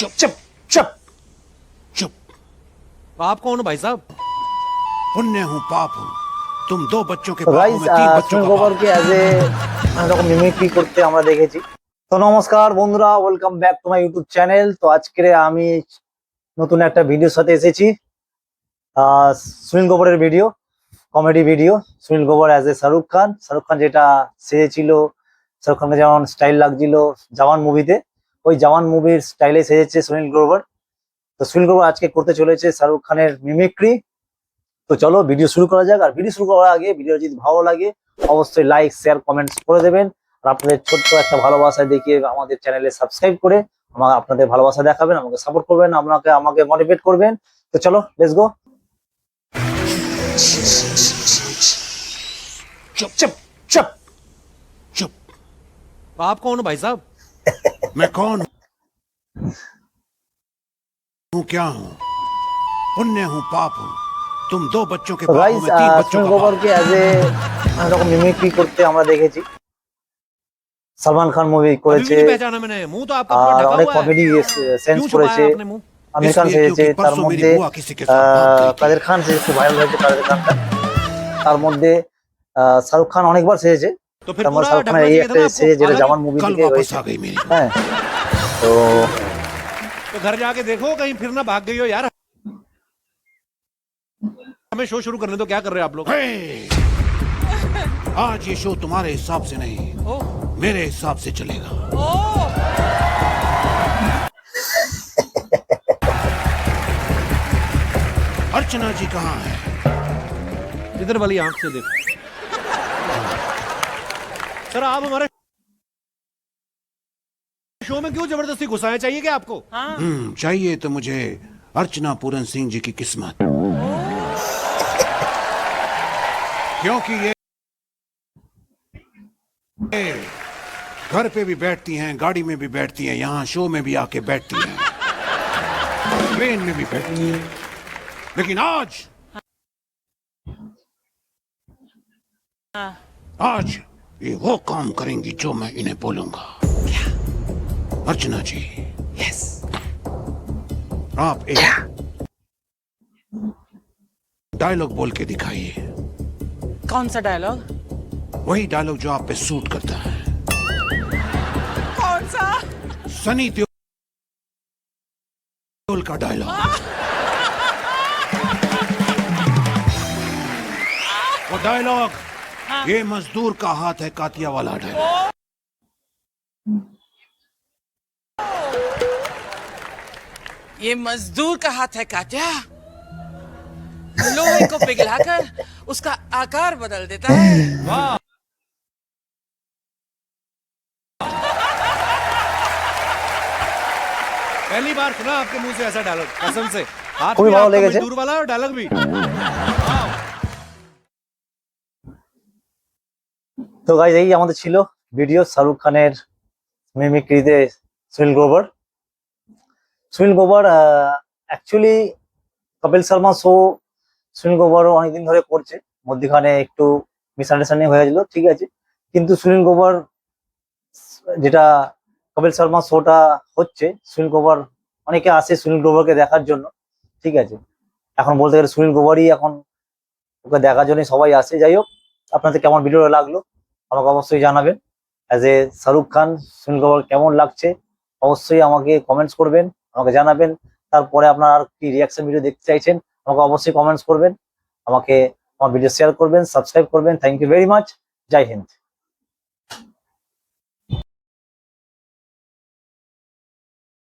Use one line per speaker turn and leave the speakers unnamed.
चुप चुप चुप चुप।
आप कौन हो भाई साहब?
पुण्य हूँ पाप हूँ, तुम दो बच्चों के
তো
बाप हो,
গাইস
मैं तीन बच्चों
সুনীল
का बाप।
গভর্নকে এরকম মিমিক্রি করতে আমরা দেখেছি। তো নমস্কার বন্ধুরা, welcome back to my YouTube channel. তো আজকে আমি নতুন একটা ভিডিওর সাথে এসেছি। সুনীল গভর্নের video, comedy video. Sunil Grover as a Shahrukh Khan যেটা সেজেছিল, শাহরুখ খানকে যেমন স্টাইল লাগছিল জওয়ান মুভিতে, ওই জওয়ান মুভির স্টাইলে সেজেছে সুনীল গ্রোভার। তো সুনীল গ্রোভার আজকে করতে চলেছে শাহরুখ খানের মিমিক্রি। তো চলো ভিডিও শুরু করা যাক। আর ভিডিও শুরু করার আগে ভিডিও যদি ভালো লাগে অবশ্যই লাইক শেয়ার কমেন্টস করে দেবেন। আর আপনাদের ছোট্ট একটা ভালোবাসা দেখিয়ে আমাদের চ্যানেলে সাবস্ক্রাইব করে আপনাদের ভালোবাসা দেখাবেন, আমাকে সাপোর্ট করবেন, আমাকে মোটিভেট করবেন। তো চলো লেটস গো।
चुप चुप चुप चुप।
आप कौन हो भाई साहब?
मैं कौन हूँ, क्या हूँ? पुण्य हूँ पाप हूँ, तुम दो बच्चों के
তো
बाप हो,
গাইস
मैं तीन बच्चों
সুনীল
का बाप।
গভর্নকে এরকম মিমিক্রি করতে আমরা দেখেছি। সালমান খান মুভি
अभी
করেছে,
भी नहीं पहचाना मैंने, मुंह तो आपका पूरा
আর
ढका
অনেক
हुआ है।
কমেডি সেন্স
क्यों छुपाया
করেছে।
आपने मुंह?
আমির খান
इसलिए
সেজেছে,
क्योंकि
তার
परसों मेरी
মধ্যে
बुआ किसी के साथ भाग गई थी।
কাদের খান সেজে, খুব ভাইরাল হয়েছে কাদের খানটা। তার মধ্যে শাহরুখ খান অনেকবার সেজেছে।
तो फिर
তার মধ্যে
पूरा
শাহরুখ খানের
ढकना
এই
चाहिए था
একটা
ना आपको।
সেজে যেটা
हालांकि
জওয়ান মুভি
कल
থেকে
वापस
হয়েছে।
आ गई मेरी।
হ্যাঁ, তো
तो घर जाके देखो कहीं फिर ना भाग गई हो यार। हमें शो शुरू करने दो, क्या कर रहे हो आप लोग?
हे! आज ये शो तुम्हारे हिसाब से नहीं,
ओ,
मेरे हिसाब से चलेगा।
ओ,
अर्चना जी कहाँ है?
इधर वाली आंख से देखो। सर आप हमारे शो में क्यों जबरदस्ती घुसाए? चाहिए क्या आपको?
चाहिए तो मुझे अर्चना पूरन सिंह जी की किस्मत, क्योंकि ये घर पे भी बैठती हैं, गाड़ी में भी बैठती हैं, यहाँ शो में भी आके बैठती हैं, ट्रेन में भी बैठती हैं, लेकिन आज ये वो काम करेंगी जो मैं इन्हें बोलूंगा। अर्चना जी,
यस।
आप एक डायलॉग बोल के दिखाइए।
कौन सा डायलॉग?
वही डायलॉग जो आप पे सूट करता है।
कौन सा?
सनी देओल का डायलॉग। वो डायलॉग, ये मजदूर का हाथ है कातिया वाला डायलॉग।
ये मजदूर का हाथ है कात्या। लोहे को पिघलाकर उसका आकार बदल देता है।
वाह, पहली बार सुना आपके मुंह से ऐसा डायलॉग, कसम से। हाथ
খুবই
भी
ভালো
आपका
লেগেছে।
मजदूर वाला और डायलॉग भी।
তো গাইস এই আমাদের ছিল ভিডিও শাহরুখ খানের মিমিক্রিতে সুনীল গ্রোভার। সুনীল গ্রোভার অ্যাকচুয়ালি কপিল শর্মা শো সুনীল গ্রোভারও অনেকদিন ধরে করছে, মধ্যখানে একটু মিসআন্ডারস্ট্যান্ডিং হয়েছিল, ঠিক আছে। কিন্তু সুনীল গ্রোভার যেটা কপিল শর্মা শোটা হচ্ছে, সুনীল গ্রোভার অনেকে আসে সুনীল গ্রোভারকে দেখার জন্য, ঠিক আছে। এখন বলতে গেলে সুনীল গ্রোভারই এখন ওকে দেখার জন্য সবাই আসে। যাই হোক, আপনাদের কেমন ভিডিও লাগলো আমাকে অবশ্যই জানাবেন। অ্যাজ এ শাহরুখ খান সুনীল গ্রোভার কেমন লাগছে অবশ্যই আমাকে কমেন্টস করবেন, আমাকে জানাবেন। তারপরে আপনারা আর কি রিয়াকশন ভিডিও দেখতে চাইছেন আমাকে অবশ্যই কমেন্টস করবেন, আমাকে আমার ভিডিও শেয়ার করবেন, সাবস্ক্রাইব করবেন। Thank you very much. জয় হিন্দ।